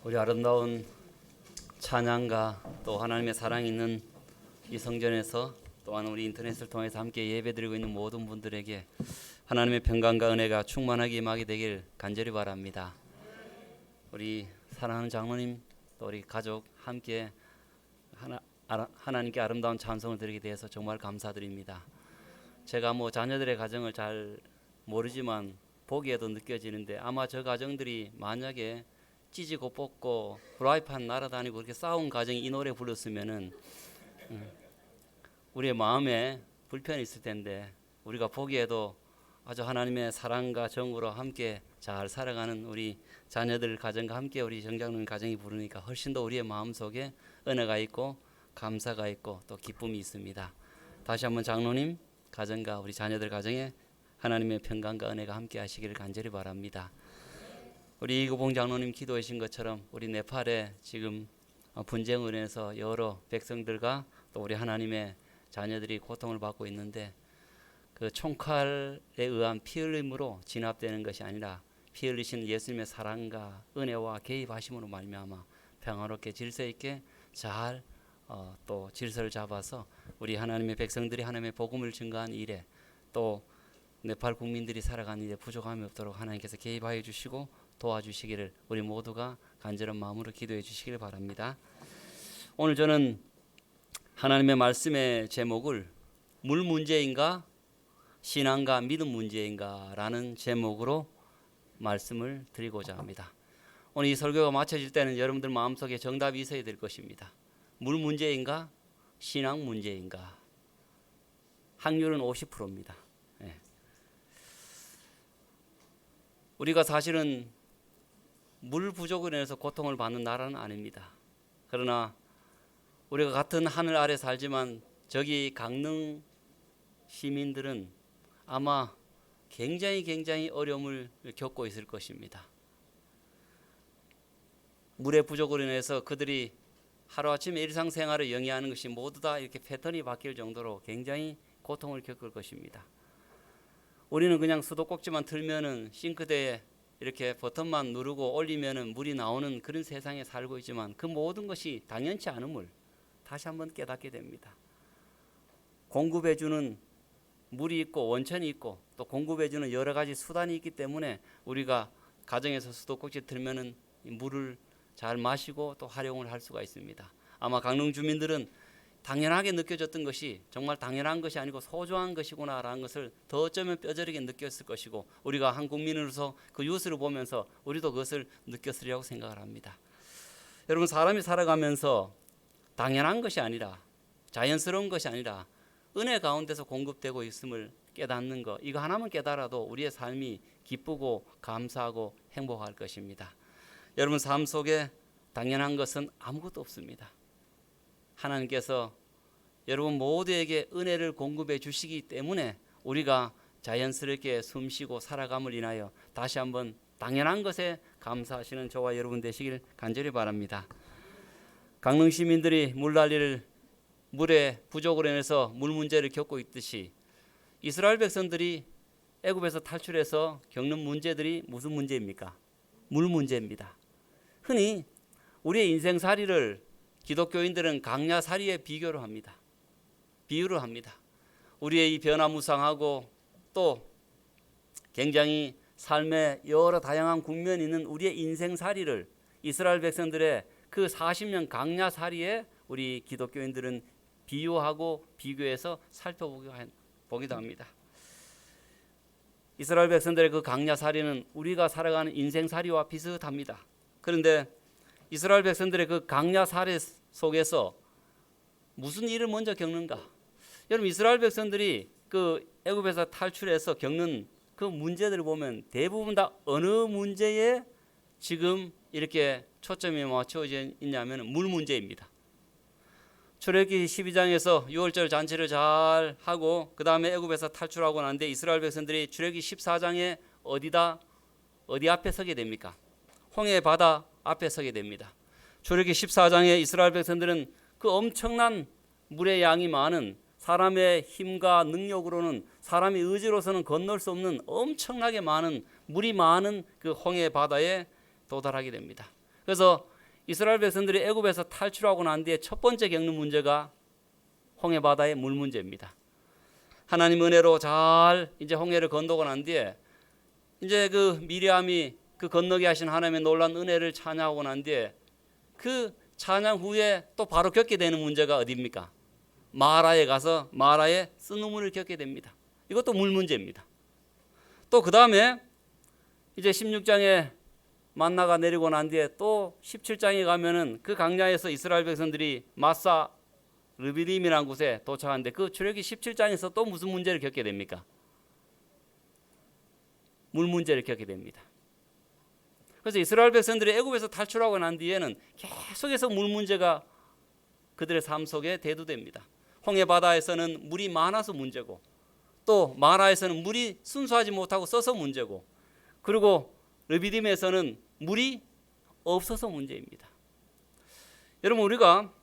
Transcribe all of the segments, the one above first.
우리 아름다운 찬양과 또 하나님의 사랑이 있는 이 성전에서 또한 우리 인터넷을 통해서 함께 예배드리고 있는 모든 분들에게 하나님의 평강과 은혜가 충만하게 임하게 되길 간절히 바랍니다. 우리 사랑하는 장로님 또 우리 가족 함께 하나님께 아름다운 찬송을 드리게 되어서 정말 감사드립니다. 제가 자녀들의 가정을 잘 모르지만 보기에도 느껴지는데 아마 저 가정들이 만약에 찢고 뽑고 프라이팬 날아다니고 이렇게 싸운 가정이 이 노래 불렀으면은 우리의 마음에 불편이 있을 텐데 우리가 보기에도 아주 하나님의 사랑과 정으로 함께 잘 살아가는 우리 자녀들 가정과 함께 우리 정장로님 가정이 부르니까 훨씬 더 우리의 마음속에 은혜가 있고 감사가 있고 또 기쁨이 있습니다. 다시 한번 장로님 가정과 우리 자녀들 가정에 하나님의 평강과 은혜가 함께 하시기를 간절히 바랍니다. 우리 이구봉 장로님 기도해 주신 것처럼 우리 네팔에 지금 분쟁으로 인해서 여러 백성들과 또 우리 하나님의 자녀들이 고통을 받고 있는데 그 총칼에 의한 피 흘림으로 진압되는 것이 아니라 피 흘리신 예수님의 사랑과 은혜와 개입하심으로 말미암아 평화롭게 질서 있게 잘 또 질서를 잡아서 우리 하나님의 백성들이 하나님의 복음을 증거한 일에 또 네팔 국민들이 살아가는 일에 부족함이 없도록 하나님께서 개입하여 주시고 도와주시기를 우리 모두가 간절한 마음으로 기도해 주시길 바랍니다. 오늘 저는 하나님의 말씀의 제목을 물 문제인가 신앙과 믿음 문제인가 라는 제목으로 말씀을 드리고자 합니다. 오늘 이 설교가 마쳐질 때는 여러분들 마음속에 정답이 있어야 될 것입니다. 물 문제인가 신앙 문제인가. 확률은 50%입니다. 네. 우리가 사실은 물 부족으로 인해서 고통을 받는 나라는 아닙니다. 그러나 우리가 같은 하늘 아래 살지만 저기 강릉 시민들은 아마 굉장히 어려움을 겪고 있을 것입니다. 물의 부족으로 인해서 그들이 하루아침에 일상생활을 영위하는 것이 모두 다 이렇게 패턴이 바뀔 정도로 굉장히 고통을 겪을 것입니다. 우리는 그냥 수도꼭지만 틀면은 싱크대에 이렇게 버튼만 누르고 올리면은 물이 나오는 그런 세상에 살고 있지만 그 모든 것이 당연치 않음을 다시 한번 깨닫게 됩니다. 공급해주는 물이 있고 원천이 있고 또 공급해주는 여러 가지 수단이 있기 때문에 우리가 가정에서 수도꼭지 틀면은 물을 잘 마시고 또 활용을 할 수가 있습니다. 아마 강릉 주민들은 당연하게 느껴졌던 것이 정말 당연한 것이 아니고 소중한 것이구나라는 것을 더 어쩌면 뼈저리게 느꼈을 것이고 우리가 한 국민으로서 그 뉴스를 보면서 우리도 그것을 느꼈으리라고 생각을 합니다. 여러분 사람이 살아가면서 당연한 것이 아니라 자연스러운 것이 아니라 은혜 가운데서 공급되고 있음을 깨닫는 것 이거 하나만 깨달아도 우리의 삶이 기쁘고 감사하고 행복할 것입니다. 여러분 삶 속에 당연한 것은 아무것도 없습니다. 하나님께서 여러분 모두에게 은혜를 공급해 주시기 때문에 우리가 자연스럽게 숨쉬고 살아감을 인하여 다시 한번 당연한 것에 감사하시는 저와 여러분 되시길 간절히 바랍니다. 강릉 시민들이 물의 부족으로 인해서 물 문제를 겪고 있듯이 이스라엘 백성들이 애굽에서 탈출해서 겪는 문제들이 무슨 문제입니까? 물 문제입니다. 흔히 우리의 인생살이를 기독교인들은 강야살이에 비유를 합니다. 우리의 이 변화무쌍하고 또 굉장히 삶의 여러 다양한 국면이 있는 우리의 인생살이를 이스라엘 백성들의 그 40년 강야살이에 우리 기독교인들은 비유하고 비교해서 살펴보기도 합니다. 이스라엘 백성들의 그 강야살이는 우리가 살아가는 인생살이와 비슷합니다. 그런데 이스라엘 백성들의 그 강야살이 속에서 무슨 일을 먼저 겪는가? 여러분 이스라엘 백성들이 그 애굽에서 탈출해서 겪는 그 문제들을 보면 대부분 다 어느 문제에 지금 이렇게 초점이 맞춰져 있냐면 물 문제입니다. 출애굽기 12장에서 유월절 잔치를 잘 하고 그 다음에 애굽에서 탈출하고 난데 이스라엘 백성들이 출애굽기 14장에 어디 앞에 서게 됩니까? 홍해 바다 앞에 서게 됩니다. 출애굽기 14장에 이스라엘 백성들은 그 엄청난 물의 양이 많은 사람의 힘과 능력으로는 사람의 의지로서는 건널 수 없는 엄청나게 많은 물이 많은 그 홍해 바다에 도달하게 됩니다. 그래서 이스라엘 백성들이 애굽에서 탈출하고 난 뒤에 첫 번째 겪는 문제가 홍해 바다의 물 문제입니다. 하나님 은혜로 잘 이제 홍해를 건너고 난 뒤에 이제 그 미리암이 그 건너게 하신 하나님의 놀라운 은혜를 찬양하고 난 뒤에 그 찬양 후에 또 바로 겪게 되는 문제가 어디입니까? 마라에 가서 마라의 쓴우물을 겪게 됩니다. 이것도 물 문제입니다. 또 그 다음에 이제 16장에 만나가 내리고 난 뒤에 또 17장에 가면은 그 강야에서 이스라엘 백성들이 마사 르비딤이라는 곳에 도착하는데 그 출애굽기 17장에서 또 무슨 문제를 겪게 됩니까? 물 문제를 겪게 됩니다. 그래서 이스라엘 백성들이 애굽에서 탈출하고 난 뒤에는 계속해서 물 문제가 그들의 삶 속에 대두됩니다. 홍해 바다에서는 물이 많아서 문제고, 또 마라에서는 물이 순수하지 못하고 써서 문제고, 그리고 르비딤에서는 물이 없어서 문제입니다. 여러분, 우리가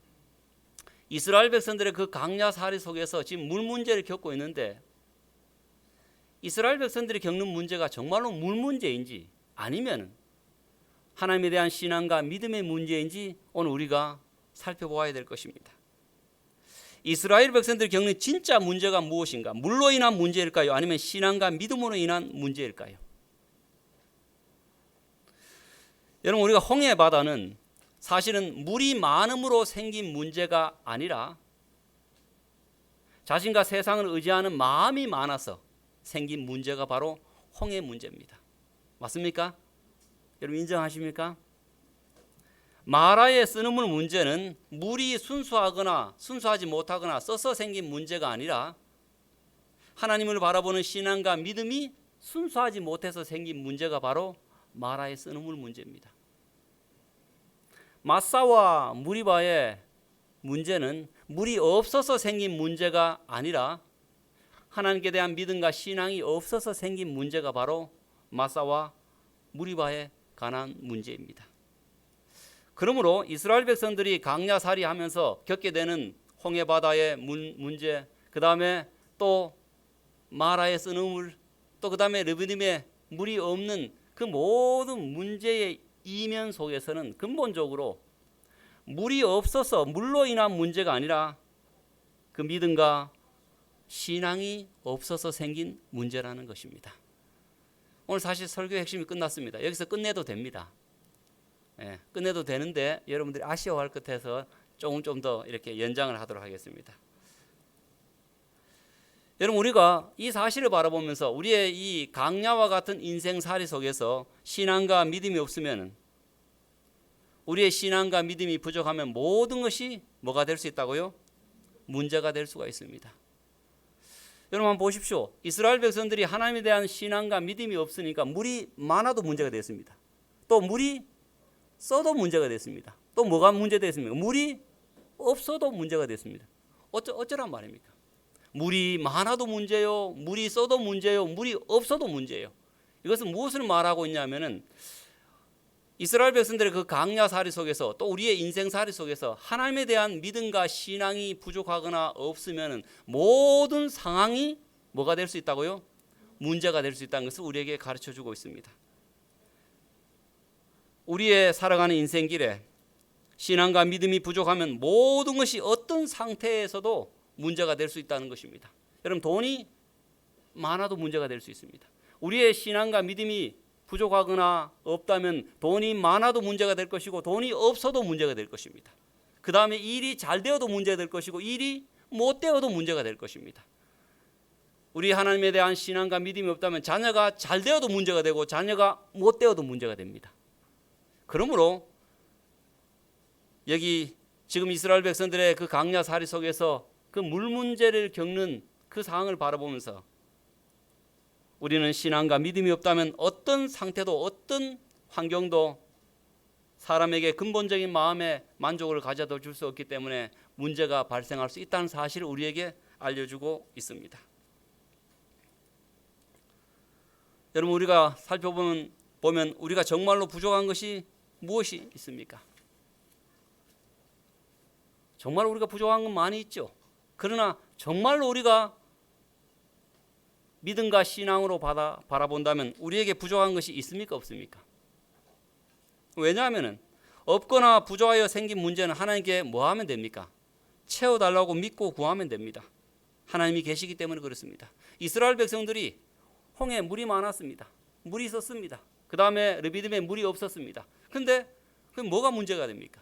이스라엘 백성들의 그 강야살이 속에서 지금 물 문제를 겪고 있는데, 이스라엘 백성들이 겪는 문제가 정말로 물 문제인지 아니면 하나님에 대한 신앙과 믿음의 문제인지 오늘 우리가 살펴보아야 될 것입니다. 이스라엘 백성들이 겪는 진짜 문제가 무엇인가? 물로 인한 문제일까요? 아니면 신앙과 믿음으로 인한 문제일까요? 여러분, 우리가 홍해 바다는 사실은 물이 많음으로 생긴 문제가 아니라 자신과 세상을 의지하는 마음이 많아서 생긴 문제가 바로 홍해 문제입니다. 맞습니까? 여러분 인정하십니까? 마라에 쓰는 물 문제는 물이 순수하거나 순수하지 못하거나 써서 생긴 문제가 아니라 하나님을 바라보는 신앙과 믿음이 순수하지 못해서 생긴 문제가 바로 마라에 쓰는 물 문제입니다. 마사와 무리바의 문제는 물이 없어서 생긴 문제가 아니라 하나님께 대한 믿음과 신앙이 없어서 생긴 문제가 바로 마사와 무리바의 가난 문제입니다. 그러므로 이스라엘 백성들이 강야살이 하면서 겪게 되는 홍해 바다의 문제, 그 다음에 또 마라에 쓰는 물, 또 그 다음에 르비딤에 물이 없는 그 모든 문제의 이면 속에서는 근본적으로 물이 없어서 물로 인한 문제가 아니라 그 믿음과 신앙이 없어서 생긴 문제라는 것입니다. 오늘 사실 설교의 핵심이 끝났습니다. 여기서 끝내도 됩니다. 끝내도 되는데 여러분들이 아쉬워할 것 같아서 조금 좀 더 이렇게 연장을 하도록 하겠습니다. 여러분, 우리가 이 사실을 바라보면서 우리의 이 강야와 같은 인생살이 속에서 신앙과 믿음이 없으면, 우리의 신앙과 믿음이 부족하면 모든 것이 뭐가 될 수 있다고요? 문제가 될 수가 있습니다. 여러분 한번 보십시오. 이스라엘 백성들이 하나님에 대한 신앙과 믿음이 없으니까 물이 많아도 문제가 됐습니다. 또 물이 써도 문제가 됐습니다. 또 뭐가 문제됐습니까? 물이 없어도 문제가 됐습니다. 어쩌란 말입니까? 물이 많아도 문제요, 물이 써도 문제요, 물이 없어도 문제예요. 이것은 무엇을 말하고 있냐면은 이스라엘 백성들의 그 강야살이 속에서 또 우리의 인생살이 속에서 하나님에 대한 믿음과 신앙이 부족하거나 없으면 모든 상황이 뭐가 될 수 있다고요? 문제가 될 수 있다는 것을 우리에게 가르쳐주고 있습니다. 우리의 살아가는 인생길에 신앙과 믿음이 부족하면 모든 것이 어떤 상태에서도 문제가 될 수 있다는 것입니다. 여러분, 돈이 많아도 문제가 될 수 있습니다. 우리의 신앙과 믿음이 부족하거나 없다면 돈이 많아도 문제가 될 것이고 돈이 없어도 문제가 될 것입니다. 그 다음에 일이 잘 되어도 문제가 될 것이고 일이 못 되어도 문제가 될 것입니다. 우리 하나님에 대한 신앙과 믿음이 없다면 자녀가 잘 되어도 문제가 되고 자녀가 못 되어도 문제가 됩니다. 그러므로 여기 지금 이스라엘 백성들의 그 강야살이 속에서 그 물 문제를 겪는 그 상황을 바라보면서 우리는 신앙과 믿음이 없다면 어떤 상태도 어떤 환경도 사람에게 근본적인 마음의 만족을 가져다 줄 수 없기 때문에 문제가 발생할 수 있다는 사실을 우리에게 알려주고 있습니다. 여러분, 우리가 살펴보면 우리가 정말로 부족한 것이 무엇이 있습니까? 정말 우리가 부족한 건 많이 있죠. 그러나 정말로 우리가 믿음과 신앙으로 바라본다면 우리에게 부족한 것이 있습니까? 없습니까? 왜냐하면 없거나 부족하여 생긴 문제는 하나님께 뭐 하면 됩니까? 채워달라고 믿고 구하면 됩니다. 하나님이 계시기 때문에 그렇습니다. 이스라엘 백성들이 홍해에 물이 많았습니다. 물이 있었습니다. 그 다음에 르비딤에 물이 없었습니다. 그런데 그게 뭐가 문제가 됩니까?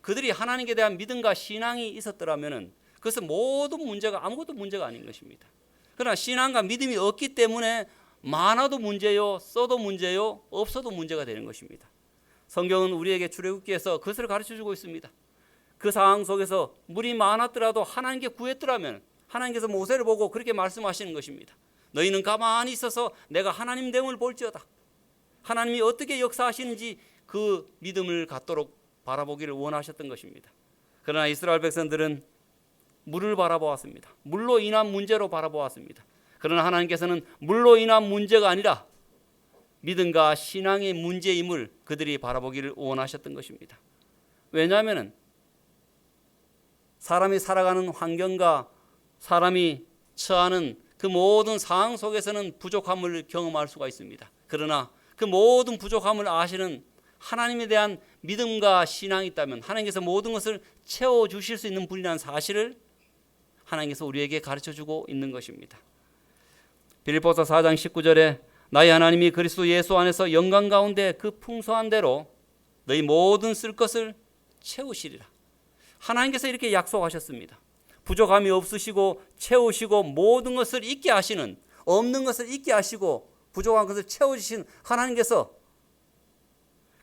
그들이 하나님께 대한 믿음과 신앙이 있었더라면 그것은 모든 문제가 아무것도 문제가 아닌 것입니다. 그러나 신앙과 믿음이 없기 때문에 많아도 문제요, 써도 문제요, 없어도 문제가 되는 것입니다. 성경은 우리에게 출애굽기에서 그것을 가르쳐주고 있습니다. 그 상황 속에서 물이 많았더라도 하나님께 구했더라면 하나님께서 모세를 보고 그렇게 말씀하시는 것입니다. 너희는 가만히 있어서 내가 하나님 됨을 볼지어다. 하나님이 어떻게 역사하시는지 그 믿음을 갖도록 바라보기를 원하셨던 것입니다. 그러나 이스라엘 백성들은 물을 바라보았습니다. 물로 인한 문제로 바라보았습니다. 그러나 하나님께서는 물로 인한 문제가 아니라 믿음과 신앙의 문제임을 그들이 바라보기를 원하셨던 것입니다. 왜냐하면 사람이 살아가는 환경과 사람이 처하는 그 모든 상황 속에서는 부족함을 경험할 수가 있습니다. 그러나 그 모든 부족함을 아시는 하나님에 대한 믿음과 신앙이 있다면 하나님께서 모든 것을 채워주실 수 있는 분이라는 사실을 하나님께서 우리에게 가르쳐주고 있는 것입니다. 빌립보서 4장 19절에 나의 하나님이 그리스도 예수 안에서 영광 가운데 그 풍성한 대로 너희 모든 쓸 것을 채우시리라. 하나님께서 이렇게 약속하셨습니다. 부족함이 없으시고 채우시고 모든 것을 있게 하시는, 없는 것을 있게 하시고 부족한 것을 채워주신 하나님께서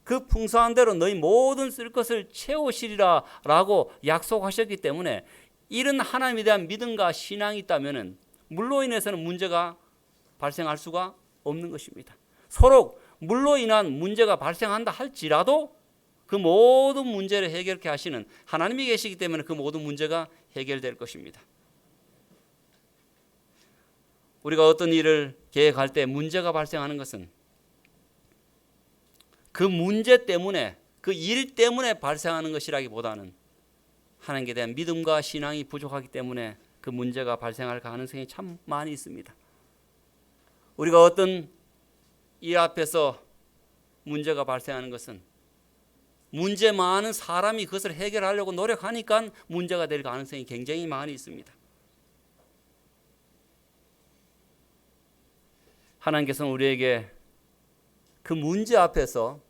그 풍성한 대로 너희 모든 쓸 것을 채우시리라 라고 약속하셨기 때문에 이런 하나님에 대한 믿음과 신앙이 있다면 물로 인해서는 문제가 발생할 수가 없는 것입니다. 서로 물로 인한 문제가 발생한다 할지라도 그 모든 문제를 해결케 하시는 하나님이 계시기 때문에 그 모든 문제가 해결될 것입니다. 우리가 어떤 일을 계획할 때 문제가 발생하는 것은 그 문제 때문에, 그 일 때문에 발생하는 것이라기보다는 하나님께 대한 믿음과 신앙이 부족하기 때문에 그 문제가 발생할 가능성이 참 많이 있습니다. 우리가 어떤 일 앞에서 문제가 발생하는 것은 문제 많은 사람이 그것을 해결하려고 노력하니까 문제가 될 가능성이 굉장히 많이 있습니다. 하나님께서는 우리에게 그 문제 앞에서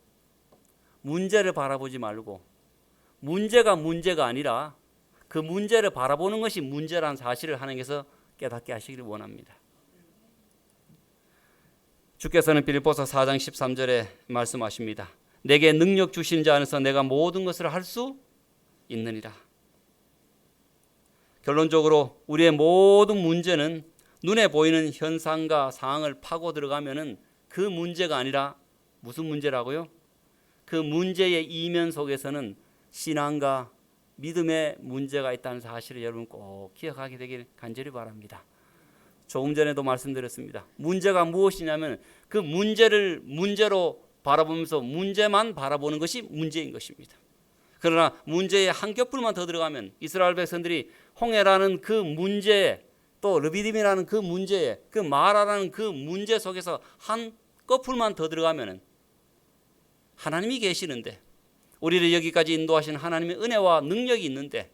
문제를 바라보지 말고 문제가 문제가 아니라 그 문제를 바라보는 것이 문제라는 사실을 하나님께서 깨닫게 하시기를 원합니다. 주께서는 빌립보서 4장 13절에 말씀하십니다. 내게 능력 주신 자 안에서 내가 모든 것을 할 수 있느니라. 결론적으로 우리의 모든 문제는 눈에 보이는 현상과 상황을 파고 들어가면은 그 문제가 아니라 무슨 문제라고요? 그 문제의 이면 속에서는 신앙과 믿음의 문제가 있다는 사실을 여러분 꼭 기억하게 되길 간절히 바랍니다. 조금 전에도 말씀드렸습니다. 문제가 무엇이냐면 그 문제를 문제로 바라보면서 문제만 바라보는 것이 문제인 것입니다. 그러나 문제의 한 겹불만 더 들어가면 이스라엘 백성들이 홍해라는 그 문제에 또 르비딤이라는 그 문제에 그 마라라는 그 문제 속에서 한 커플만 더 들어가면 하나님이 계시는데 우리를 여기까지 인도하신 하나님의 은혜와 능력이 있는데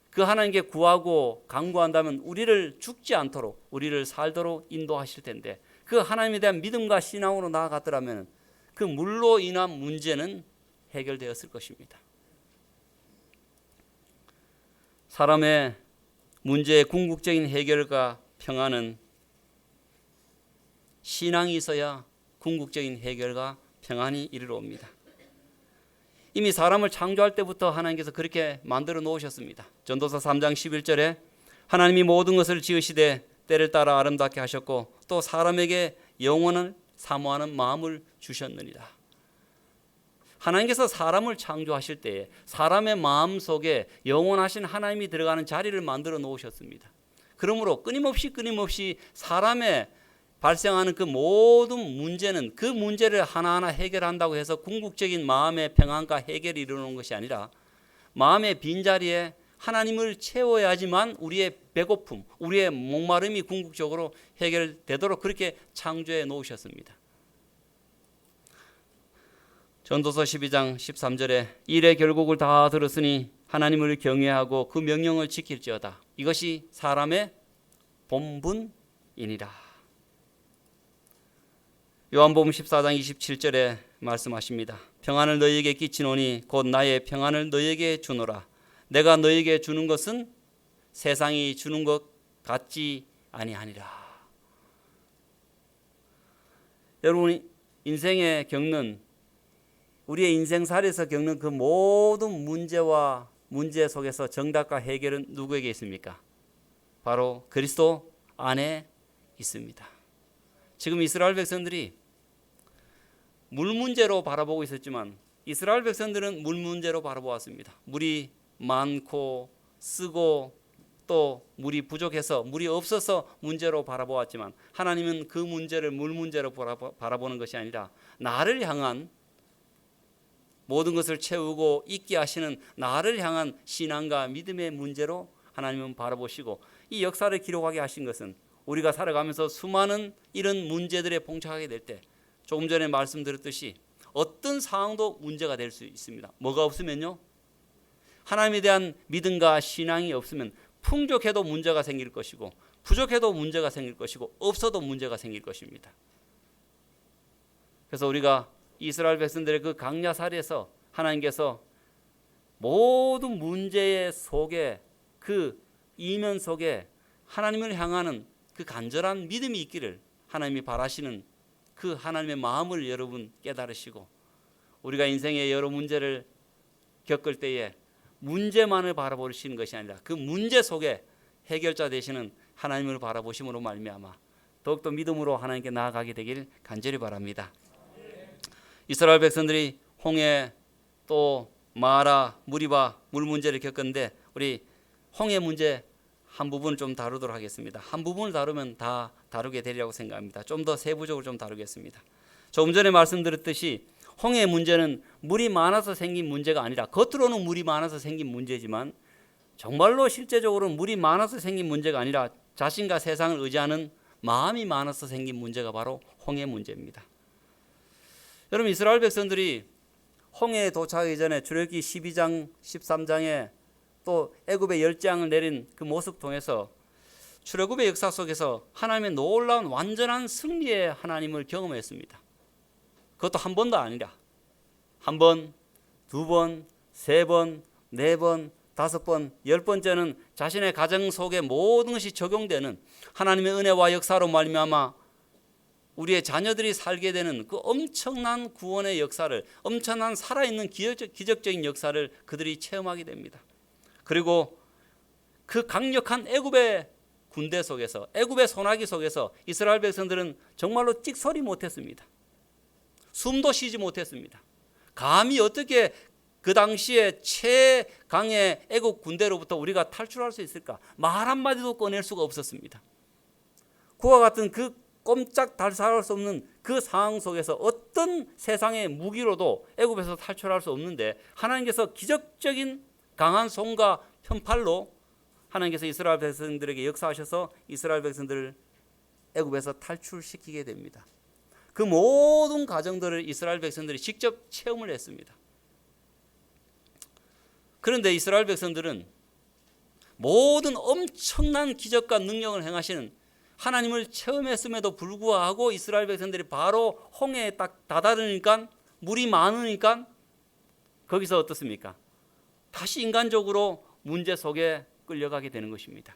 그 하나님께 구하고 간구한다면 우리를 죽지 않도록 우리를 살도록 인도하실 텐데 그 하나님에 대한 믿음과 신앙으로 나아갔더라면 그 물로 인한 문제는 해결되었을 것입니다. 사람의 문제의 궁극적인 해결과 평안은 신앙이 있어야 궁극적인 해결과 평안이 이르러 옵니다. 이미 사람을 창조할 때부터 하나님께서 그렇게 만들어 놓으셨습니다. 전도서 3장 11절에 하나님이 모든 것을 지으시되 때를 따라 아름답게 하셨고 또 사람에게 영원을 사모하는 마음을 주셨느니라. 하나님께서 사람을 창조하실 때에 사람의 마음 속에 영원하신 하나님이 들어가는 자리를 만들어 놓으셨습니다. 그러므로 끊임없이 사람의 발생하는 그 모든 문제는 그 문제를 하나하나 해결한다고 해서 궁극적인 마음의 평안과 해결이 이루는 것이 아니라 마음의 빈자리에 하나님을 채워야지만 우리의 배고픔, 우리의 목마름이 궁극적으로 해결되도록 그렇게 창조해 놓으셨습니다. 전도서 12장 13절에 일의 결국을 다 들었으니 하나님을 경외하고 그 명령을 지킬지어다. 이것이 사람의 본분이니라. 요한복음 14장 27절에 말씀하십니다. 평안을 너희에게 끼치노니 곧 나의 평안을 너희에게 주노라. 내가 너희에게 주는 것은 세상이 주는 것 같지 아니하니라. 여러분이 인생에 겪는, 우리의 인생살에서 겪는 그 모든 문제와 문제 속에서 정답과 해결은 누구에게 있습니까? 바로 그리스도 안에 있습니다. 지금 이스라엘 백성들이 물 문제로 바라보고 있었지만 이스라엘 백성들은 물 문제로 바라보았습니다. 물이 많고 쓰고 또 물이 부족해서, 물이 없어서 문제로 바라보았지만 하나님은 그 문제를 물 문제로 바라보는 것이 아니라 나를 향한, 모든 것을 채우고 있게 하시는 나를 향한 신앙과 믿음의 문제로 하나님은 바라보시고, 이 역사를 기록하게 하신 것은 우리가 살아가면서 수많은 이런 문제들에 봉착하게 될 때, 조금 전에 말씀드렸듯이 어떤 상황도 문제가 될 수 있습니다. 뭐가 없으면요, 하나님에 대한 믿음과 신앙이 없으면 풍족해도 문제가 생길 것이고, 부족해도 문제가 생길 것이고, 없어도 문제가 생길 것입니다. 그래서 우리가 이스라엘 백성들의 그 강야살에서 하나님께서 모든 문제의 속에, 그 이면 속에 하나님을 향하는 그 간절한 믿음이 있기를 하나님이 바라시는 그 하나님의 마음을 여러분 깨달으시고, 우리가 인생의 여러 문제를 겪을 때에 문제만을 바라보시는 것이 아니라 그 문제 속에 해결자 되시는 하나님을 바라보심으로 말미암아 더욱더 믿음으로 하나님께 나아가게 되길 간절히 바랍니다. 이스라엘 백성들이 홍해, 또 마라, 무리바, 물 문제를 겪었는데 우리 홍해 문제 한 부분을 좀 다루도록 하겠습니다. 한 부분을 다루면 다 다루게 되리라고 생각합니다. 좀 더 세부적으로 좀 다루겠습니다. 조금 전에 말씀드렸듯이 홍해 문제는 물이 많아서 생긴 문제가 아니라, 겉으로는 물이 많아서 생긴 문제지만 정말로 실제적으로는 물이 많아서 생긴 문제가 아니라 자신과 세상을 의지하는 마음이 많아서 생긴 문제가 바로 홍해 문제입니다. 여러분, 이스라엘 백성들이 홍해에 도착하기 전에 출애굽기 12장 13장에 또 애굽의 열장을 내린 그 모습 통해서 출애굽의 역사 속에서 하나님의 놀라운 완전한 승리의 하나님을 경험했습니다. 그것도 한 번도 아니라 한 번, 두 번, 세 번, 네 번, 다섯 번, 10번째는 자신의 가정 속에 모든 것이 적용되는 하나님의 은혜와 역사로 말미암아 우리의 자녀들이 살게 되는 그 엄청난 구원의 역사를, 엄청난 살아있는 기적적인 역사를 그들이 체험하게 됩니다. 그리고 그 강력한 애굽의 군대 속에서, 애굽의 소나기 속에서 이스라엘 백성들은 정말로 찍소리 못했습니다. 숨도 쉬지 못했습니다. 감히 어떻게 그 당시에 최강의 애국 군대로부터 우리가 탈출할 수 있을까? 말 한마디도 꺼낼 수가 없었습니다. 그와 같은 그 꼼짝 달싹할 수 없는 그 상황 속에서 어떤 세상의 무기로도 애굽에서 탈출할 수 없는데, 하나님께서 기적적인 강한 손과 편팔로 하나님께서 이스라엘 백성들에게 역사하셔서 이스라엘 백성들을 애굽에서 탈출시키게 됩니다. 그 모든 과정들을 이스라엘 백성들이 직접 체험을 했습니다. 그런데 이스라엘 백성들은 모든 엄청난 기적과 능력을 행하시는 하나님을 체험했음에도 불구하고 이스라엘 백성들이 바로 홍해에 딱 다다르니까, 물이 많으니까 거기서 어떻습니까? 다시 인간적으로 문제 속에 끌려가게 되는 것입니다.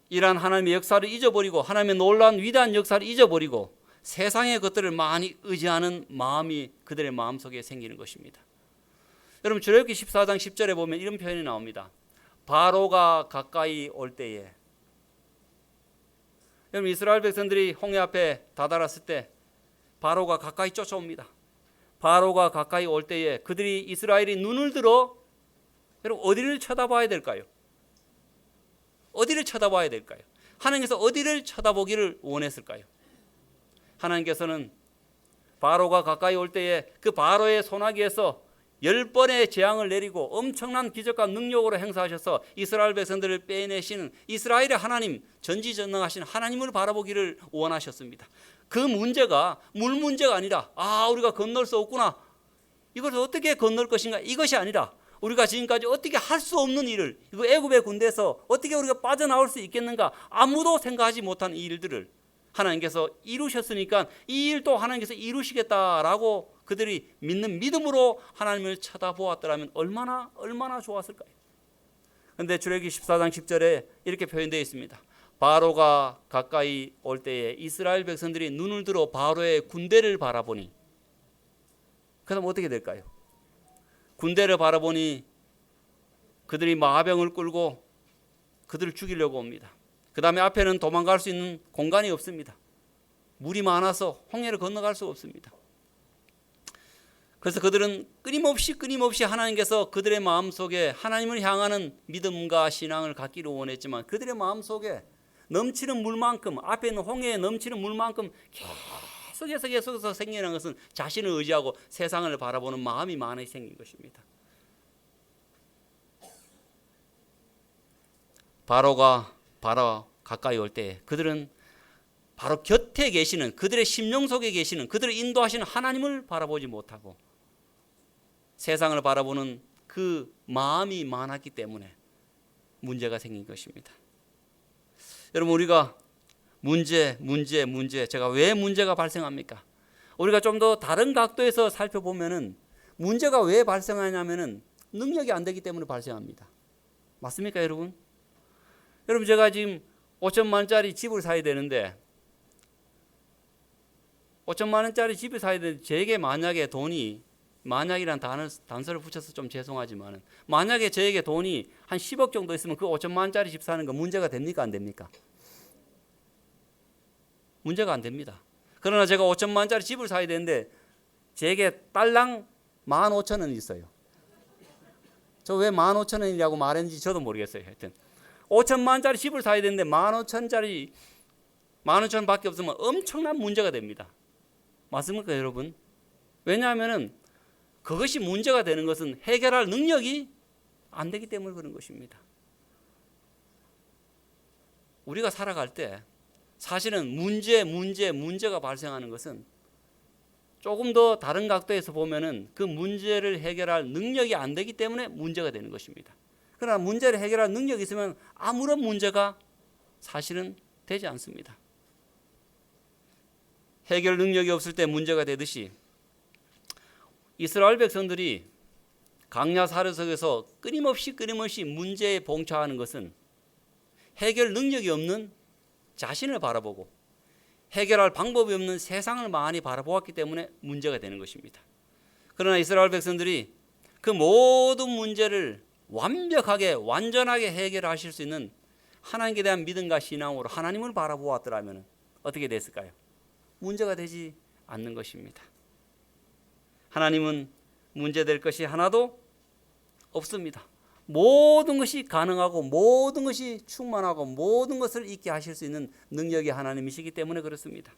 이러한 하나님의 역사를 잊어버리고, 하나님의 놀라운 위대한 역사를 잊어버리고 세상의 것들을 많이 의지하는 마음이 그들의 마음속에 생기는 것입니다. 여러분, 출애굽기 14장 10절에 보면 이런 표현이 나옵니다. 바로가 가까이 올 때에. 여러분, 이스라엘 백성들이 홍해 앞에 다다랐을 때 바로가 가까이 쫓아옵니다. 바로가 가까이 올 때에 그들이, 이스라엘이 눈을 들어, 여러분, 어디를 쳐다봐야 될까요? 어디를 쳐다봐야 될까요? 하나님께서 어디를 쳐다보기를 원했을까요? 하나님께서는 바로가 가까이 올 때에 그 바로의 소나기에서 10번의 재앙을 내리고 엄청난 기적과 능력으로 행사하셔서 이스라엘 백성들을 빼내시는 이스라엘의 하나님, 전지전능하신 하나님을 바라보기를 원하셨습니다. 그 문제가 물 문제가 아니라 우리가 건널 수 없구나, 이걸 어떻게 건널 것인가, 이것이 아니라 우리가 지금까지 어떻게 할 수 없는 일을, 이거 애굽의 군대에서 어떻게 우리가 빠져나올 수 있겠는가, 아무도 생각하지 못한 이 일들을 하나님께서 이루셨으니까 이 일도 하나님께서 이루시겠다라고 그들이 믿는 믿음으로 하나님을 쳐다보았더라면 얼마나 좋았을까요? 그런데 출애굽기 14장 10절에 이렇게 표현되어 있습니다. 바로가 가까이 올 때에 이스라엘 백성들이 눈을 들어 바로의 군대를 바라보니, 그다음 어떻게 될까요? 군대를 바라보니 그들이 마병을 끌고 그들을 죽이려고 옵니다. 그 다음에 앞에는 도망갈 수 있는 공간이 없습니다. 물이 많아서 홍해를 건너갈 수 없습니다. 그래서 그들은 끊임없이 하나님께서 그들의 마음속에 하나님을 향하는 믿음과 신앙을 갖기를 원했지만, 그들의 마음속에 넘치는 물만큼, 앞에 있는 홍해에 넘치는 물만큼 계속해서 생기는 것은 자신을 의지하고 세상을 바라보는 마음이 많이 생긴 것입니다. 바로가 가까이 올 때 그들은 바로 곁에 계시는, 그들의 심령 속에 계시는, 그들을 인도하시는 하나님을 바라보지 못하고 세상을 바라보는 그 마음이 많았기 때문에 문제가 생긴 것입니다. 여러분, 우리가 문제, 제가 왜 문제가 발생합니까? 우리가 좀 더 다른 각도에서 살펴보면은 문제가 왜 발생하냐면은 능력이 안 되기 때문에 발생합니다. 맞습니까, 여러분? 여러분, 제가 지금 5천만 원짜리 집을 사야 되는데, 5천만 원짜리 집을 사야 되는데, 제게 만약에 돈이, 만약이란 단서를 붙여서 좀 죄송하지만, 만약에 저에게 돈이 한 10억 정도 있으면 그 5천만 원짜리 집 사는 거 문제가 됩니까, 안 됩니까? 문제가 안 됩니다. 그러나 제가 5천만 원짜리 집을 사야 되는데 제게 딸랑 15,000원이 있어요. 저 왜 15,000원이라고 말했는지 저도 모르겠어요. 하여튼 5천만 원짜리 집을 사야 되는데 15,000원밖에 없으면 엄청난 문제가 됩니다. 맞습니까, 여러분? 왜냐하면 그것이 문제가 되는 것은 해결할 능력이 안 되기 때문에 그런 것입니다. 우리가 살아갈 때 사실은 문제가 발생하는 것은 조금 더 다른 각도에서 보면은 그 문제를 해결할 능력이 안 되기 때문에 문제가 되는 것입니다. 그러나 문제를 해결할 능력이 있으면 아무런 문제가 사실은 되지 않습니다. 해결 능력이 없을 때 문제가 되듯이 이스라엘 백성들이 강야 사르석에서 끊임없이 문제에 봉착하는 것은 해결 능력이 없는 자신을 바라보고 해결할 방법이 없는 세상을 많이 바라보았기 때문에 문제가 되는 것입니다. 그러나 이스라엘 백성들이 그 모든 문제를 완전하게 해결하실 수 있는 하나님께 대한 믿음과 신앙으로 하나님을 바라보았더라면 어떻게 됐을까요? 문제가 되지 않는 것입니다. 하나님은 문제될 것이 하나도 없습니다. 모든 것이 가능하고 모든 것이 충만하고 모든 것을 있게 하실 수 있는 능력이 하나님이시기 때문에 그렇습니다.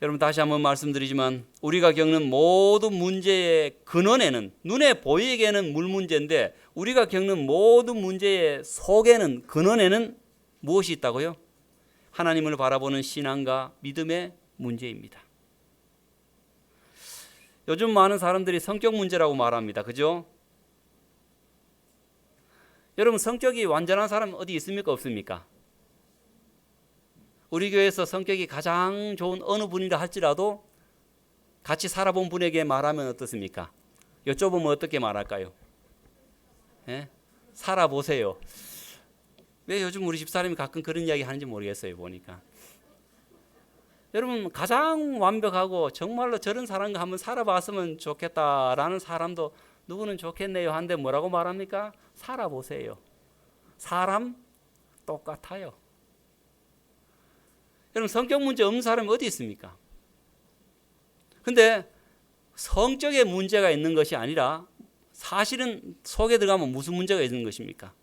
여러분, 다시 한번 말씀드리지만 우리가 겪는 모든 문제의 근원에는, 눈에 보이게는 물 문제인데 우리가 겪는 모든 문제의 속에는, 근원에는 무엇이 있다고요? 하나님을 바라보는 신앙과 믿음의 문제입니다. 요즘 많은 사람들이 성격 문제라고 말합니다. 그죠? 여러분, 성격이 완전한 사람 어디 있습니까, 없습니까? 우리 교회에서 성격이 가장 좋은 어느 분이라 할지라도 같이 살아본 분에게 말하면 어떻습니까? 여쭤보면 어떻게 말할까요? 예? 살아보세요. 왜 요즘 우리 집사람이 가끔 그런 이야기 하는지 모르겠어요, 보니까. 여러분, 가장 완벽하고 정말로 저런 사람과 한번 살아봤으면 좋겠다라는 사람도 누구는 좋겠네요 한데 뭐라고 말합니까? 살아보세요. 사람 똑같아요. 여러분, 성격 문제 없는 사람이 어디 있습니까? 근데 성격에 문제가 있는 것이 아니라 사실은 속에 들어가면 무슨 문제가 있는 것입니까?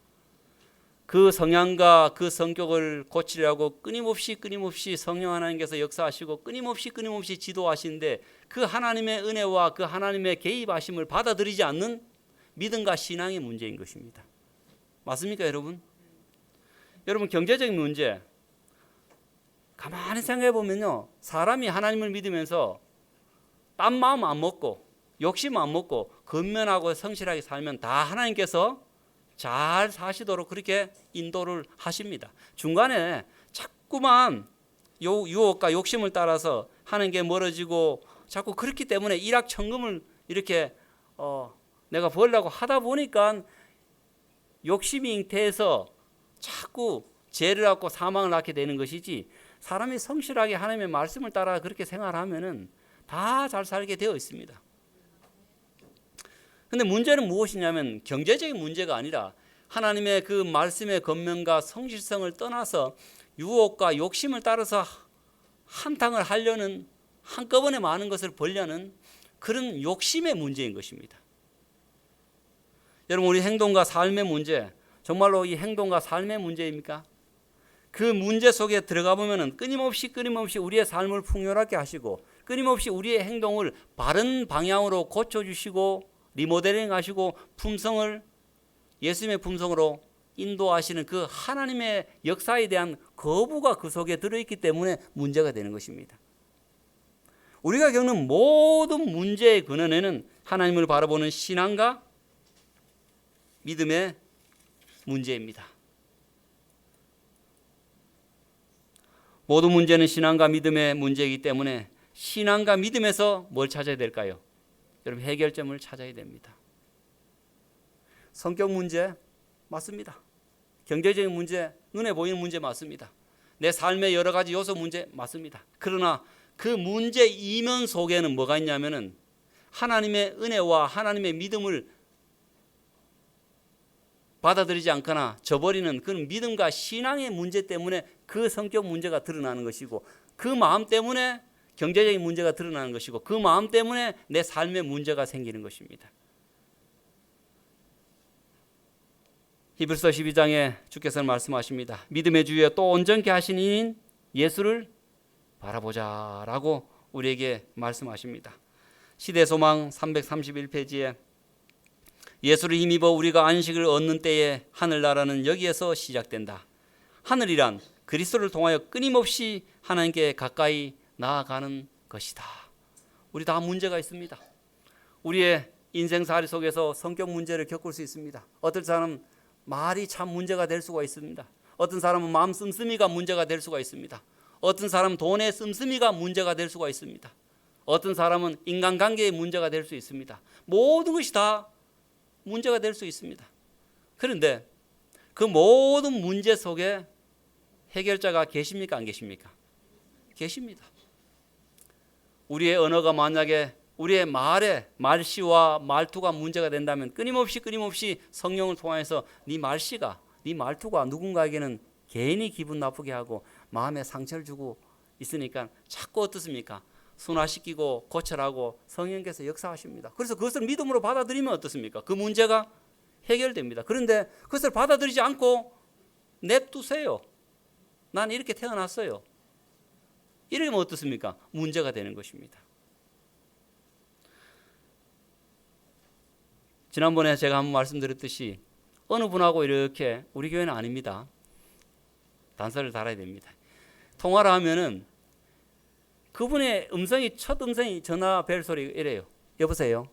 그 성향과 그 성격을 고치려고 끊임없이 성령 하나님께서 역사하시고 끊임없이 지도하시는데 그 하나님의 은혜와 그 하나님의 개입하심을 받아들이지 않는 믿음과 신앙의 문제인 것입니다. 맞습니까, 여러분? 여러분 경제적인 문제 가만히 생각해 보면요, 사람이 하나님을 믿으면서 딴 마음 안 먹고 욕심 안 먹고 근면하고 성실하게 살면 다 하나님께서 잘 사시도록 그렇게 인도를 하십니다. 중간에 자꾸만 유혹과 욕심을 따라서 하는 게 멀어지고 자꾸 그렇기 때문에 일확천금을 이렇게 내가 벌려고 하다 보니까 욕심이 잉태해서 자꾸 죄를 갖고 사망을 낳게 되는 것이지, 사람이 성실하게 하나님의 말씀을 따라 그렇게 생활하면은 다 잘 살게 되어 있습니다. 근데 문제는 무엇이냐면 경제적인 문제가 아니라 하나님의 그 말씀의 권면과 성실성을 떠나서 유혹과 욕심을 따라서 한탕을 하려는, 한꺼번에 많은 것을 벌려는 그런 욕심의 문제인 것입니다. 여러분, 우리 행동과 삶의 문제, 정말로 이 행동과 삶의 문제입니까? 그 문제 속에 들어가 보면은 끊임없이 우리의 삶을 풍요롭게 하시고 끊임없이 우리의 행동을 바른 방향으로 고쳐주시고 리모델링 하시고 품성을 예수님의 품성으로 인도하시는 그 하나님의 역사에 대한 거부가 그 속에 들어있기 때문에 문제가 되는 것입니다. 우리가 겪는 모든 문제의 근원에는 하나님을 바라보는 신앙과 믿음의 문제입니다. 모든 문제는 신앙과 믿음의 문제이기 때문에 신앙과 믿음에서 뭘 찾아야 될까요? 여러분, 해결점을 찾아야 됩니다. 성격 문제 맞습니다. 경제적인 문제, 눈에 보이는 문제 맞습니다. 내 삶의 여러 가지 요소 문제 맞습니다. 그러나 그 문제 이면 속에는 뭐가 있냐면은 하나님의 은혜와 하나님의 믿음을 받아들이지 않거나 저버리는 그런 믿음과 신앙의 문제 때문에 그 성격 문제가 드러나는 것이고, 그 마음 때문에 경제적인 문제가 드러나는 것이고, 그 마음 때문에 내 삶의 문제가 생기는 것입니다. 히브리서 12장에 주께서는 말씀하십니다. 믿음의 주에 또 온전케 하신 이인 예수를 바라보자라고 우리에게 말씀하십니다. 시대소망 331페이지에 예수를 힘입어 우리가 안식을 얻는 때에 하늘나라는 여기에서 시작된다. 하늘이란 그리스도를 통하여 끊임없이 하나님께 가까이 나아가는 것이다. 우리 다 문제가 있습니다. 우리의 인생살이 속에서 성격 문제를 겪을 수 있습니다. 어떤 사람은 말이 참 문제가 될 수가 있습니다. 어떤 사람은 마음 씀씀이가 문제가 될 수가 있습니다. 어떤 사람은 돈의 씀씀이가 문제가 될 수가 있습니다. 어떤 사람은 인간관계의 문제가 될 수 있습니다. 모든 것이 다 문제가 될 수 있습니다. 그런데 그 모든 문제 속에 해결자가 계십니까? 안 계십니까? 계십니다. 우리의 언어가 만약에 우리의 말씨와 말투가 문제가 된다면 끊임없이 성령을 통해서 네 말씨가, 네 말투가 누군가에게는 괜히 기분 나쁘게 하고 마음에 상처를 주고 있으니까 자꾸 어떻습니까? 순화시키고 고쳐라고 성령께서 역사하십니다. 그래서 그것을 믿음으로 받아들이면 어떻습니까? 그 문제가 해결됩니다. 그런데 그것을 받아들이지 않고 냅두세요. 난 이렇게 태어났어요. 이러면 어떻습니까? 문제가 되는 것입니다. 지난번에 제가 한번 말씀드렸듯이 어느 분하고 이렇게, 우리 교회는 아닙니다. 단서를 달아야 됩니다. 통화를 하면은 그분의 음성이, 첫 음성이 전화 벨 소리 이래요. 여보세요?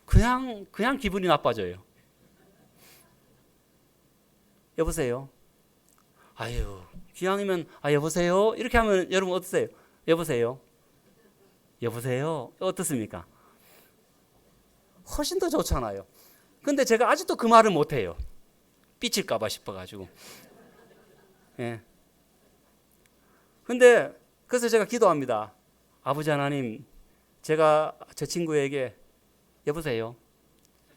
그냥 기분이 나빠져요. 여보세요? 아유, 기왕이면 여보세요? 이렇게 하면 여러분 어떠세요? 여보세요? 여보세요? 어떻습니까? 훨씬 더 좋잖아요. 근데 제가 아직도 그 말을 못해요. 삐칠까 봐 싶어가지고. 예. 근데 그래서 제가 기도합니다. 아버지 하나님, 제가 저 친구에게 여보세요?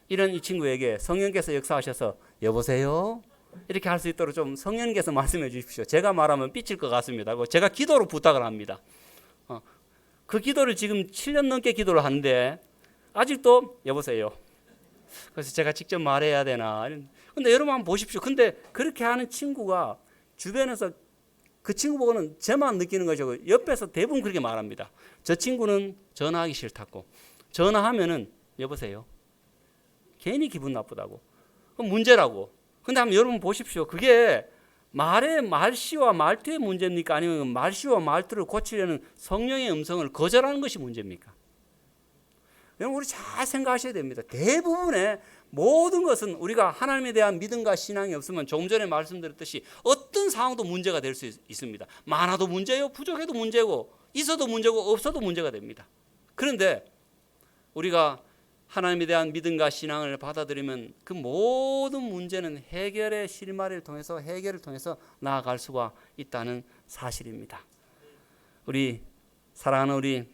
이런 이 친구에게 성령께서 역사하셔서 여보세요? 이렇게 할 수 있도록 좀 성령께서 말씀해 주십시오. 제가 말하면 삐칠 것 같습니다. 제가 기도로 부탁을 합니다. 그 기도를 지금 7년 넘게 기도를 하는데 아직도 여보세요. 그래서 제가 직접 말해야 되나. 근데 여러분 한번 보십시오. 근데 그렇게 하는 친구가 주변에서 그 친구 보고는 저만 느끼는 것이고 옆에서 대부분 그렇게 말합니다. 저 친구는 전화하기 싫다고. 전화하면은 여보세요. 괜히 기분 나쁘다고. 그 문제라고. 근데 한번 여러분 보십시오. 그게 말의 말씨와 말투의 문제입니까? 아니면 말씨와 말투를 고치려는 성령의 음성을 거절하는 것이 문제입니까? 여러분 우리 잘 생각하셔야 됩니다. 대부분의 모든 것은 우리가 하나님에 대한 믿음과 신앙이 없으면 조금 전에 말씀드렸듯이 어떤 상황도 문제가 될 수 있습니다. 많아도 문제요, 부족해도 문제고, 있어도 문제고, 없어도 문제가 됩니다. 그런데 우리가 하나님에 대한 믿음과 신앙을 받아들이면 그 모든 문제는 해결의 실마리를 통해서 해결을 통해서 나아갈 수가 있다는 사실입니다. 우리 사랑하는 우리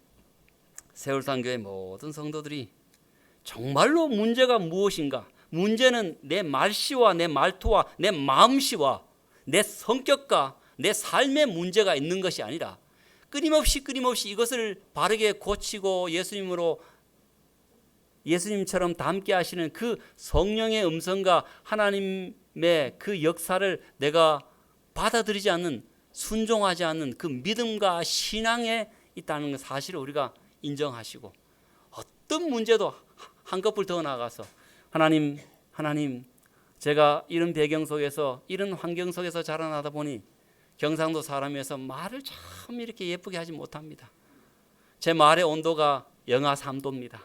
세울산교회 모든 성도들이 정말로 문제가 무엇인가? 문제는 내 말씨와 내 말투와 내 마음씨와 내 성격과 내 삶의 문제가 있는 것이 아니라 끊임없이 이것을 바르게 고치고 예수님처럼 닮게 하시는 그 성령의 음성과 하나님의 그 역사를 내가 받아들이지 않는, 순종하지 않는 그 믿음과 신앙에 있다는 사실을 우리가 인정하시고, 어떤 문제도 한꺼풀 더 나아가서 하나님 제가 이런 배경 속에서 이런 환경 속에서 자라나다 보니 경상도 사람이어서 말을 참 이렇게 예쁘게 하지 못합니다. 제 말의 온도가 영하 3도입니다.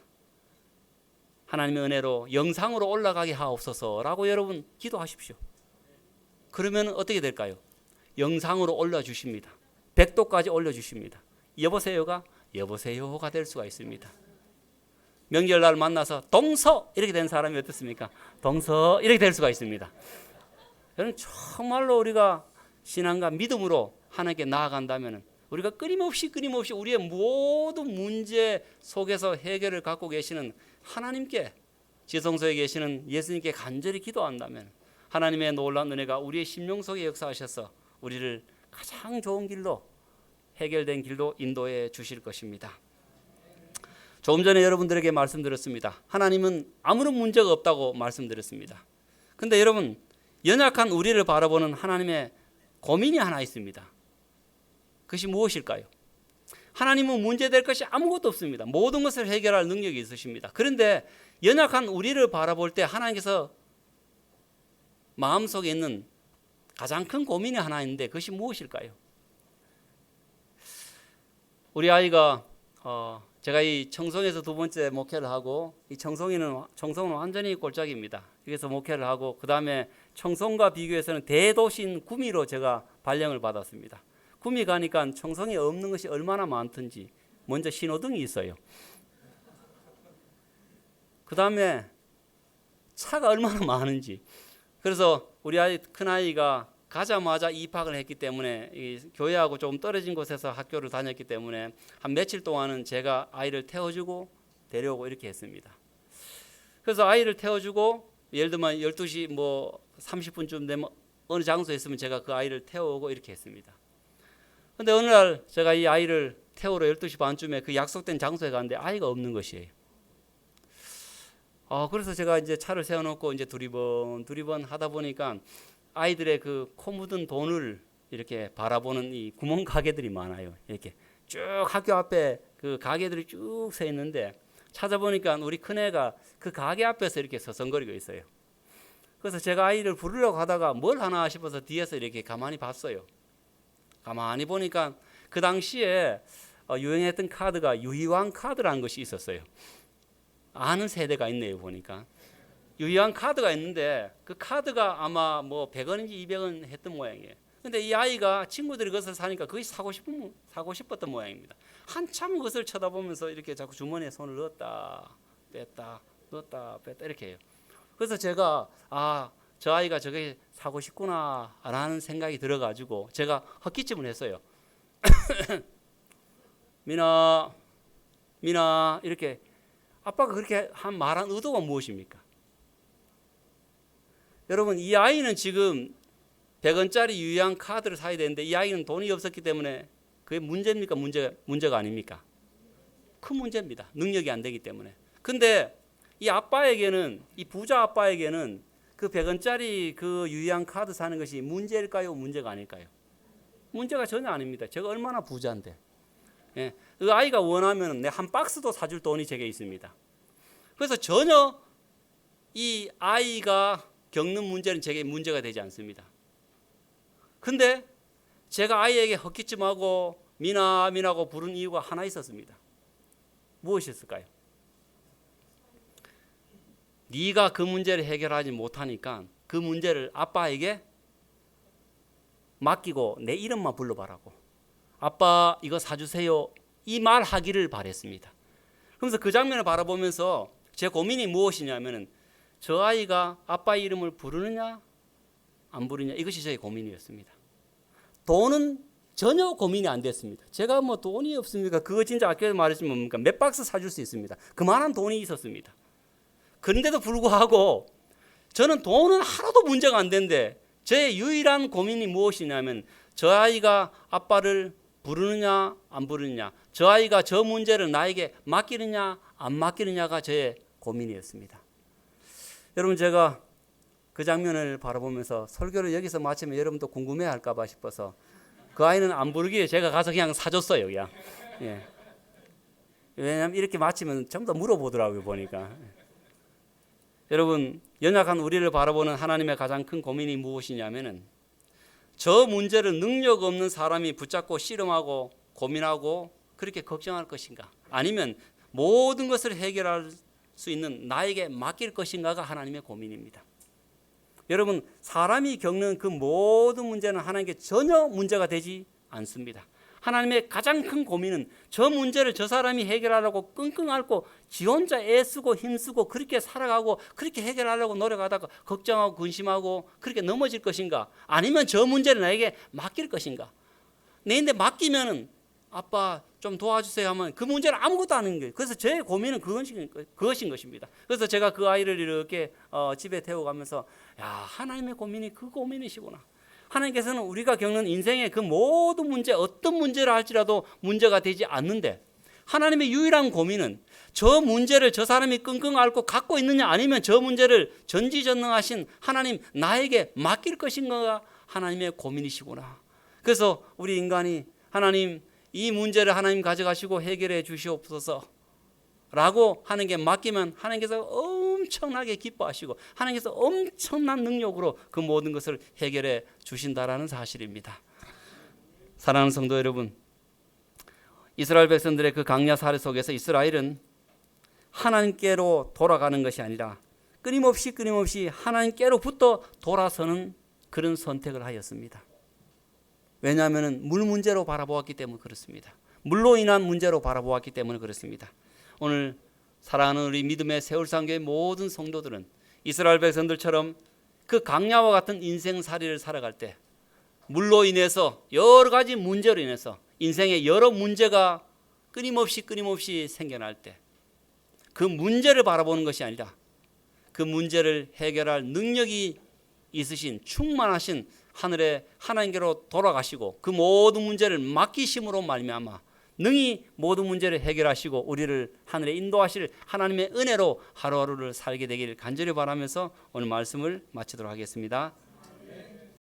하나님의 은혜로 영상으로 올라가게 하옵소서라고 여러분 기도하십시오. 그러면 어떻게 될까요? 영상으로 올려주십니다. 100도까지 올려주십니다. 여보세요가 될 수가 있습니다. 명절날 만나서 동서 이렇게 된 사람이 어떻습니까? 동서 이렇게 될 수가 있습니다. 여러분 정말로 우리가 신앙과 믿음으로 하나님께 나아간다면 우리가 끊임없이 우리의 모든 문제 속에서 해결을 갖고 계시는 하나님께, 지성소에 계시는 예수님께 간절히 기도한다면 하나님의 놀라운 은혜가 우리의 심령 속에 역사하셔서 우리를 가장 좋은 길로, 해결된 길로 인도해 주실 것입니다. 조금 전에 여러분들에게 말씀드렸습니다. 하나님은 아무런 문제가 없다고 말씀드렸습니다. 근데 여러분, 연약한 우리를 바라보는 하나님의 고민이 하나 있습니다. 그것이 무엇일까요? 하나님은 문제될 것이 아무것도 없습니다. 모든 것을 해결할 능력이 있으십니다. 그런데 연약한 우리를 바라볼 때 하나님께서 마음속에 있는 가장 큰 고민이 하나 있는데 그것이 무엇일까요? 우리 아이가 제가 이 청송에서 두 번째 목회를 하고, 이 청송은 완전히 골짜기입니다. 여기서 목회를 하고 그 다음에 청송과 비교해서는 대도시인 구미로 제가 발령을 받았습니다. 구미 가니까 청송에 없는 것이 얼마나 많던지 먼저 신호등이 있어요. 그 다음에 차가 얼마나 많은지. 그래서 우리 큰아이가 가자마자 입학을 했기 때문에 이 교회하고 조금 떨어진 곳에서 학교를 다녔기 때문에 한 며칠 동안은 제가 아이를 태워주고 데려오고 이렇게 했습니다. 그래서 아이를 태워주고 예를 들면 12시 30분쯤 되면 어느 장소에 있으면 제가 그 아이를 태워오고 이렇게 했습니다. 그런데 어느 날 제가 이 아이를 태우러 12시 반쯤에 그 약속된 장소에 갔는데 아이가 없는 것이에요. 그래서 제가 이제 차를 세워놓고 이제 두리번 하다 보니까 아이들의 그 코 묻은 돈을 이렇게 바라보는 이 구멍 가게들이 많아요. 이렇게 쭉 학교 앞에 그 가게들이 쭉 서 있는데 찾아보니까 우리 큰애가 그 가게 앞에서 이렇게 서성거리고 있어요. 그래서 제가 아이를 부르려고 하다가 뭘 하나 싶어서 뒤에서 이렇게 가만히 봤어요. 가만히 보니까 그 당시에 유행했던 카드가 유희왕 카드라는 것이 있었어요. 아는 세대가 있네요. 보니까 유희왕 카드가 있는데 그 카드가 아마 100원인지 200원 했던 모양이에요. 근데 이 아이가 친구들이 그것을 사니까 그것이 사고 싶었던 모양입니다. 한참 그것을 쳐다보면서 이렇게 자꾸 주머니에 손을 넣었다 뺐다 이렇게 해요. 그래서 제가 저 아이가 저게 사고 싶구나 라는 생각이 들어가지고 제가 헛기침을 했어요. 미나 이렇게. 아빠가 그렇게 말한 의도가 무엇입니까? 여러분, 이 아이는 지금 100원짜리 유희왕 카드를 사야 되는데 이 아이는 돈이 없었기 때문에 그게 문제입니까? 문제가 아닙니까? 큰 문제입니다. 능력이 안 되기 때문에. 근데 이 아빠에게는, 이 부자 아빠에게는 그 100원짜리 그 유희왕 카드 사는 것이 문제일까요? 문제가 아닐까요? 문제가 전혀 아닙니다. 제가 얼마나 부자인데. 예, 그 아이가 원하면 내 한 박스도 사줄 돈이 제게 있습니다. 그래서 전혀 이 아이가 겪는 문제는 제게 문제가 되지 않습니다. 근데 제가 아이에게 헛기침하고 미나미나고 부른 이유가 하나 있었습니다. 무엇이었을까요? 네가 그 문제를 해결하지 못하니까 그 문제를 아빠에게 맡기고 내 이름만 불러봐라고. 아빠 이거 사주세요. 이 말 하기를 바랬습니다. 그러면서 그 장면을 바라보면서 제 고민이 무엇이냐면은 저 아이가 아빠 이름을 부르느냐 안 부르느냐 이것이 저의 고민이었습니다. 돈은 전혀 고민이 안 됐습니다. 제가 뭐 돈이 없습니까? 그거 진짜 아까 말했지만 뭡니까? 몇 박스 사줄 수 있습니다. 그만한 돈이 있었습니다. 그런데도 불구하고 저는 돈은 하나도 문제가 안 되는데 저의 유일한 고민이 무엇이냐면 저 아이가 아빠를 부르느냐 안 부르느냐, 저 아이가 저 문제를 나에게 맡기느냐 안 맡기느냐가 저의 고민이었습니다. 여러분, 제가 그 장면을 바라보면서 설교를 여기서 마치면 여러분도 궁금해할까 봐 싶어서 그 아이는 안 부르기에 제가 가서 그냥 사줬어요. 그냥. 예. 왜냐하면 이렇게 마치면 전부 다 물어보더라고요, 보니까. 여러분, 연약한 우리를 바라보는 하나님의 가장 큰 고민이 무엇이냐면은 저 문제를 능력 없는 사람이 붙잡고 씨름하고 고민하고 그렇게 걱정할 것인가, 아니면 모든 것을 해결할 수 있는 나에게 맡길 것인가가 하나님의 고민입니다. 여러분, 사람이 겪는 그 모든 문제는 하나님께 전혀 문제가 되지 않습니다. 하나님의 가장 큰 고민은 저 문제를 저 사람이 해결하려고 끙끙 앓고 지 혼자 애쓰고 힘쓰고 그렇게 살아가고 그렇게 해결하려고 노력하다가 걱정하고 근심하고 그렇게 넘어질 것인가, 아니면 저 문제를 나에게 맡길 것인가. 내인데 맡기면은 아빠 좀 도와주세요 하면 그 문제는 아무것도 안 하는 거예요. 그래서 제 고민은 그것인 것입니다. 그래서 제가 그 아이를 이렇게 집에 태워가면서 야, 하나님의 고민이 그 고민이시구나. 하나님께서는 우리가 겪는 인생의 그 모든 문제, 어떤 문제를 할지라도 문제가 되지 않는데 하나님의 유일한 고민은 저 문제를 저 사람이 끙끙 앓고 갖고 있느냐, 아니면 저 문제를 전지전능하신 하나님 나에게 맡길 것인가가 하나님의 고민이시구나. 그래서 우리 인간이 하나님 이 문제를 하나님 가져가시고 해결해 주시옵소서 라고 하는 게 맡기면 하나님께서 엄청나게 기뻐하시고 하나님께서 엄청난 능력으로 그 모든 것을 해결해 주신다라는 사실입니다. 사랑하는 성도 여러분, 이스라엘 백성들의 그 강야 사례 속에서 이스라엘은 하나님께로 돌아가는 것이 아니라 끊임없이 하나님께로부터 돌아서는 그런 선택을 하였습니다. 왜냐하면 물 문제로 바라보았기 때문에 그렇습니다. 물로 인한 문제로 바라보았기 때문에 그렇습니다. 오늘 사랑하는 우리 믿음의 세울상교의 모든 성도들은 이스라엘 백성들처럼 그 강야와 같은 인생살이를 살아갈 때 물로 인해서 여러 가지 문제로 인해서 인생의 여러 문제가 끊임없이 생겨날 때 그 문제를 바라보는 것이 아니라 그 문제를 해결할 능력이 있으신 충만하신 하늘의 하나님께로 돌아가시고 그 모든 문제를 맡기심으로 말미암아 능히 모든 문제를 해결하시고 우리를 하늘에 인도하실 하나님의 은혜로 하루하루를 살게 되기를 간절히 바라면서 오늘 말씀을 마치도록 하겠습니다.